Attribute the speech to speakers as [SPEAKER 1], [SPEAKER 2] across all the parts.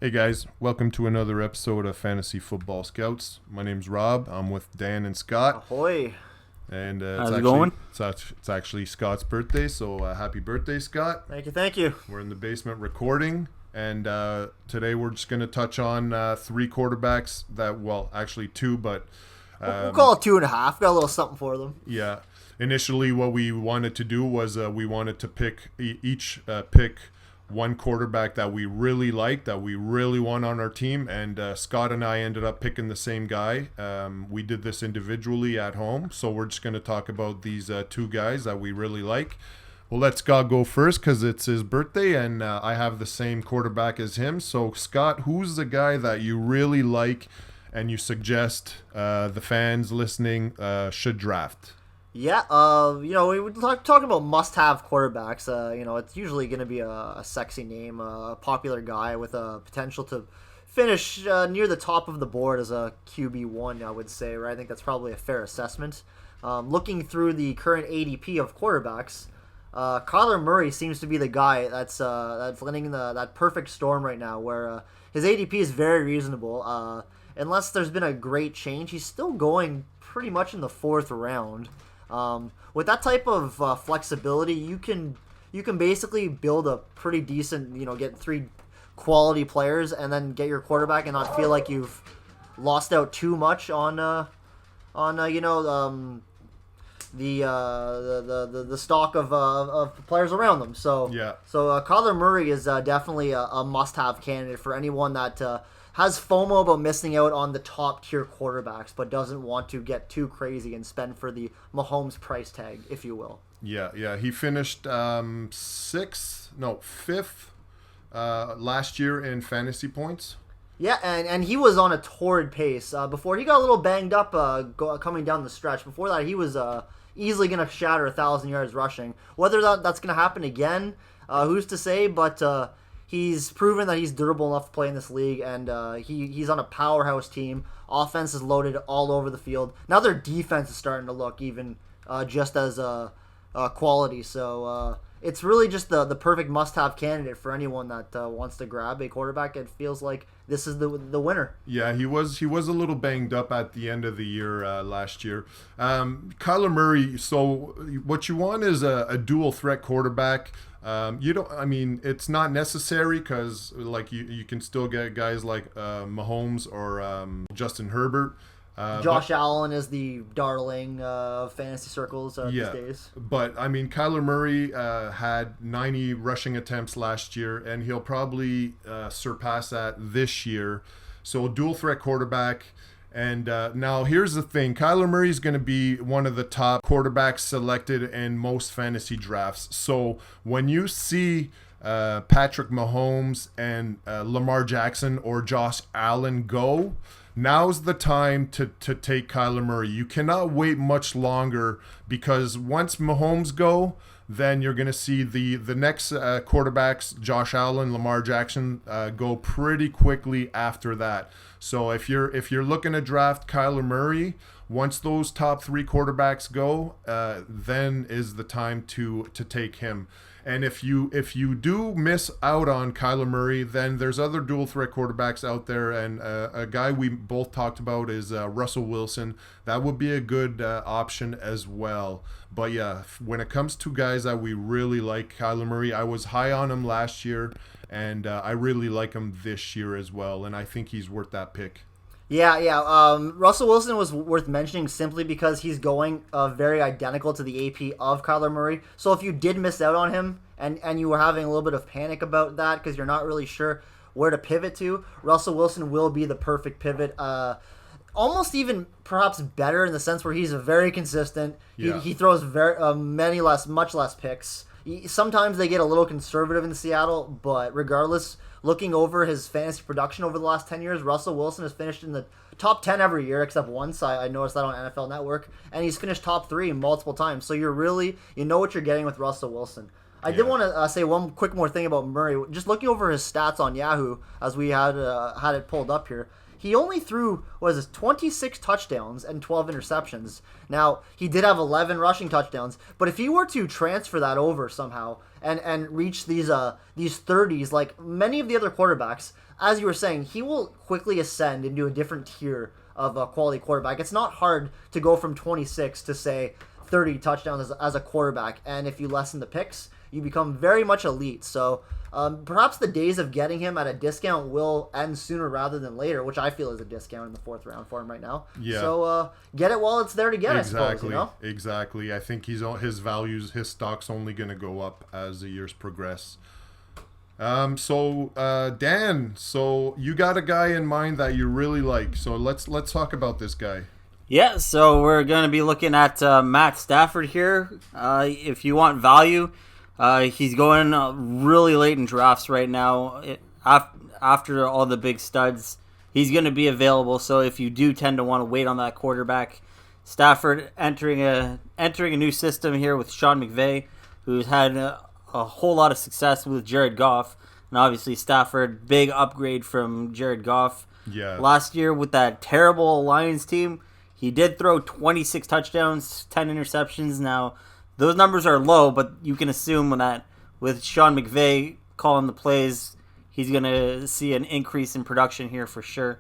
[SPEAKER 1] Hey guys, welcome to another episode of Fantasy Football Scouts. My name's Rob. I'm with Dan and Scott,
[SPEAKER 2] Ahoy.
[SPEAKER 1] and
[SPEAKER 3] How's it going?
[SPEAKER 1] it's actually Scott's birthday. So happy birthday, Scott!
[SPEAKER 2] Thank you.
[SPEAKER 1] We're in the basement recording, and today we're just going to touch on three quarterbacks actually two, but
[SPEAKER 2] We'll call it 2.5. Got a little something for them.
[SPEAKER 1] yeah. Initially, what we wanted to do was we wanted to each pick one quarterback that we really like, that we really want on our team, and Scott and I ended up picking the same guy. We did this individually at home, so we're just going to talk about these two guys that we really like. We'll let Scott go first because it's his birthday, and I have the same quarterback as him. So, Scott, who's the guy that you really like and you suggest the fans listening should draft?
[SPEAKER 2] Yeah, we would talk about must-have quarterbacks. It's usually going to be a sexy name, a popular guy with a potential to finish near the top of the board as a QB1, I would say, right? I think that's probably a fair assessment. Looking through the current ADP of quarterbacks, Kyler Murray seems to be the guy that's landing that perfect storm right now, where his ADP is very reasonable. Unless there's been a great change, he's still going pretty much in the fourth round. With that type of flexibility, you can basically build a pretty decent, get three quality players and then get your quarterback and not feel like you've lost out too much on the stock of players around them. So
[SPEAKER 1] Yeah.
[SPEAKER 2] Kyler Murray is definitely a must-have candidate for anyone that has FOMO about missing out on the top tier quarterbacks, but doesn't want to get too crazy and spend for the Mahomes price tag, if you will.
[SPEAKER 1] Yeah. He finished fifth last year in fantasy points.
[SPEAKER 2] Yeah, and he was on a torrid pace before he got a little banged up coming down the stretch. Before that, he was easily going to shatter 1,000 yards rushing. Whether that's going to happen again, who's to say? But he's proven that he's durable enough to play in this league, and he's on a powerhouse team. Offense is loaded all over the field. Now their defense is starting to look even just as quality. So it's really just the perfect must-have candidate for anyone that wants to grab a quarterback. It feels like this is the winner.
[SPEAKER 1] Yeah, he was a little banged up at the end of the year last year. Kyler Murray. So what you want is a dual threat quarterback. It's not necessary because you can still get guys like Mahomes or Justin Herbert.
[SPEAKER 2] Josh Allen is the darling of fantasy circles these days.
[SPEAKER 1] But Kyler Murray had 90 rushing attempts last year, and he'll probably surpass that this year. So a dual threat quarterback. And now here's the thing. Kyler Murray is going to be one of the top quarterbacks selected in most fantasy drafts. So when you see Patrick Mahomes and Lamar Jackson or Josh Allen go, now's the time to take Kyler Murray. You cannot wait much longer because once Mahomes go, then you're going to see the next quarterbacks, Josh Allen, Lamar Jackson, go pretty quickly after that. So if you're looking to draft Kyler Murray, once those top three quarterbacks go, then is the time to take him. And if you do miss out on Kyler Murray, then there's other dual threat quarterbacks out there, and a guy we both talked about is Russell Wilson. That would be a good option as well. But yeah, when it comes to guys that we really like, Kyler Murray, I was high on him last year, and I really like him this year as well, and I think he's worth that pick.
[SPEAKER 2] Yeah. Russell Wilson was worth mentioning simply because he's going very identical to the AP of Kyler Murray. So if you did miss out on him and you were having a little bit of panic about that because you're not really sure where to pivot to, Russell Wilson will be the perfect pivot. Almost even perhaps better in the sense where he's very consistent.
[SPEAKER 1] Yeah.
[SPEAKER 2] He throws much less picks. Sometimes they get a little conservative in Seattle, but regardless, looking over his fantasy production over the last 10 years, Russell Wilson has finished in the top 10 every year except once. I noticed that on NFL Network, and he's finished top 3 multiple times. So you know what you're getting with Russell Wilson. I did want to say one quick more thing about Murray. Just looking over his stats on Yahoo, as we had it pulled up here, he only threw, 26 touchdowns and 12 interceptions. Now, he did have 11 rushing touchdowns, but if he were to transfer that over somehow and reach these 30s, like many of the other quarterbacks, as you were saying, he will quickly ascend into a different tier of a quality quarterback. It's not hard to go from 26 to, say, 30 touchdowns as a quarterback, and if you lessen the picks, you become very much elite. So perhaps the days of getting him at a discount will end sooner rather than later, which I feel is a discount in the 4th round for him right now.
[SPEAKER 1] Yeah.
[SPEAKER 2] So get it while it's there to get,
[SPEAKER 1] exactly.
[SPEAKER 2] I suppose, you know?
[SPEAKER 1] Exactly. I think his stock's only going to go up as the years progress. Dan, so you got a guy in mind that you really like. So let's talk about this guy.
[SPEAKER 3] Yeah, so we're going to be looking at Matt Stafford here. If you want value, he's going really late in drafts right now. After all the big studs, he's going to be available. So if you do tend to want to wait on that quarterback, Stafford entering a new system here with Sean McVay, who's had a whole lot of success with Jared Goff. And obviously Stafford, big upgrade from Jared Goff.
[SPEAKER 1] Yeah.
[SPEAKER 3] Last year with that terrible Lions team, he did throw 26 touchdowns, 10 interceptions. Now, those numbers are low, but you can assume that with Sean McVay calling the plays, he's going to see an increase in production here for sure.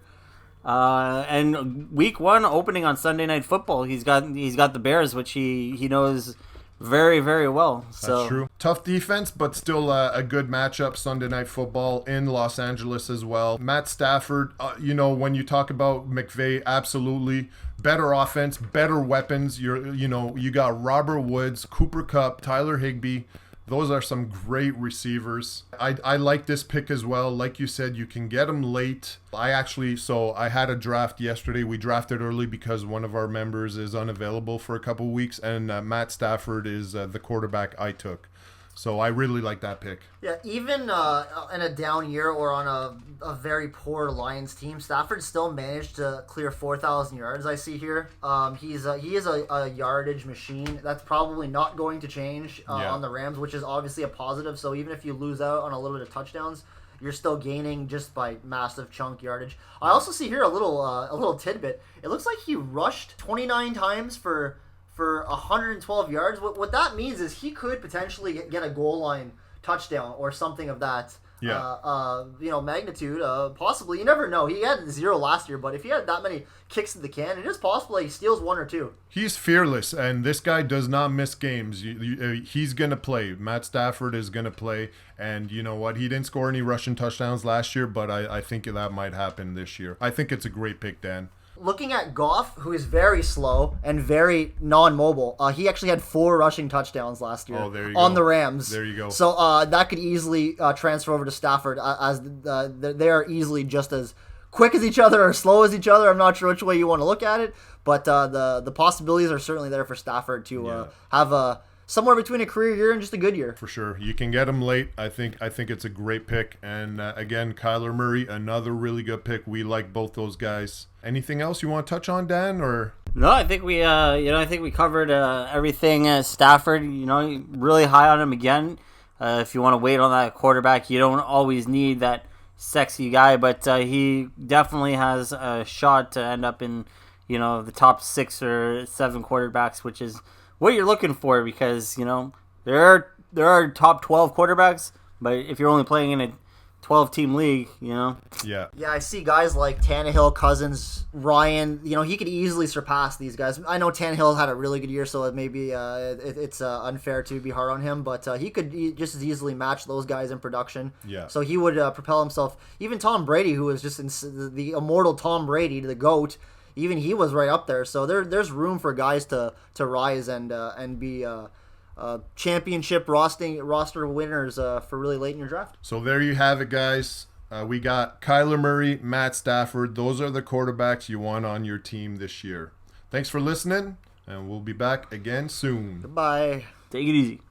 [SPEAKER 3] And week 1 opening on Sunday Night Football, he's got the Bears, which he knows very, very well. So.
[SPEAKER 1] That's true. Tough defense, but still a good matchup Sunday Night Football in Los Angeles as well. Matt Stafford, when you talk about McVay, absolutely. Better offense, better weapons. You got Robert Woods, Cooper Kupp, Tyler Higbee. Those are some great receivers. I like this pick as well. Like you said, you can get them late. I had a draft yesterday. We drafted early because one of our members is unavailable for a couple weeks, and Matt Stafford is the quarterback I took. So I really like that pick.
[SPEAKER 2] Yeah, even in a down year or on a very poor Lions team, Stafford still managed to clear 4,000 yards, I see here. He is a yardage machine. That's probably not going to change on the Rams, which is obviously a positive. So even if you lose out on a little bit of touchdowns, you're still gaining just by massive chunk yardage. I also see here a little tidbit. It looks like he rushed 29 times for 112 yards. What that means is he could potentially get a goal line touchdown or something of that magnitude. Possibly. You never know. He had 0 last year, but if he had that many kicks to the can, it is possible that he steals 1 or 2.
[SPEAKER 1] He's fearless, and this guy does not miss games. He's going to play. Matt Stafford is going to play, and you know what? He didn't score any rushing touchdowns last year, but I think that might happen this year. I think it's a great pick, Dan.
[SPEAKER 2] Looking at Goff, who is very slow and very non-mobile, he actually had 4 rushing touchdowns last year on the Rams.
[SPEAKER 1] There you go.
[SPEAKER 2] So that could easily transfer over to Stafford, as they are easily just as quick as each other or slow as each other. I'm not sure which way you want to look at it, but the possibilities are certainly there for Stafford to have somewhere between a career year and just a good year.
[SPEAKER 1] For sure. You can get him late. I think it's a great pick. And again, Kyler Murray, another really good pick. We like both those guys. Anything else you want to touch on, Dan? Or
[SPEAKER 3] no, I think we covered everything. Stafford, really high on him again. If you want to wait on that quarterback, you don't always need that sexy guy, but he definitely has a shot to end up in the top 6 or 7 quarterbacks, which is what you're looking for, because there are top 12 quarterbacks, but if you're only playing in a 12-team league,
[SPEAKER 1] Yeah,
[SPEAKER 2] I see guys like Tannehill, Cousins, Ryan. He could easily surpass these guys. I know Tannehill had a really good year, so maybe it's unfair to be hard on him, but he could just as easily match those guys in production.
[SPEAKER 1] Yeah.
[SPEAKER 2] So he would propel himself. Even Tom Brady, who was just the immortal Tom Brady, the GOAT, even he was right up there. So there's room for guys to rise and be championship roster winners for really late in your draft.
[SPEAKER 1] So there you have it, guys. We got Kyler Murray, Matt Stafford. Those are the quarterbacks you want on your team this year. Thanks for listening, and we'll be back again soon.
[SPEAKER 2] Goodbye.
[SPEAKER 3] Take it easy.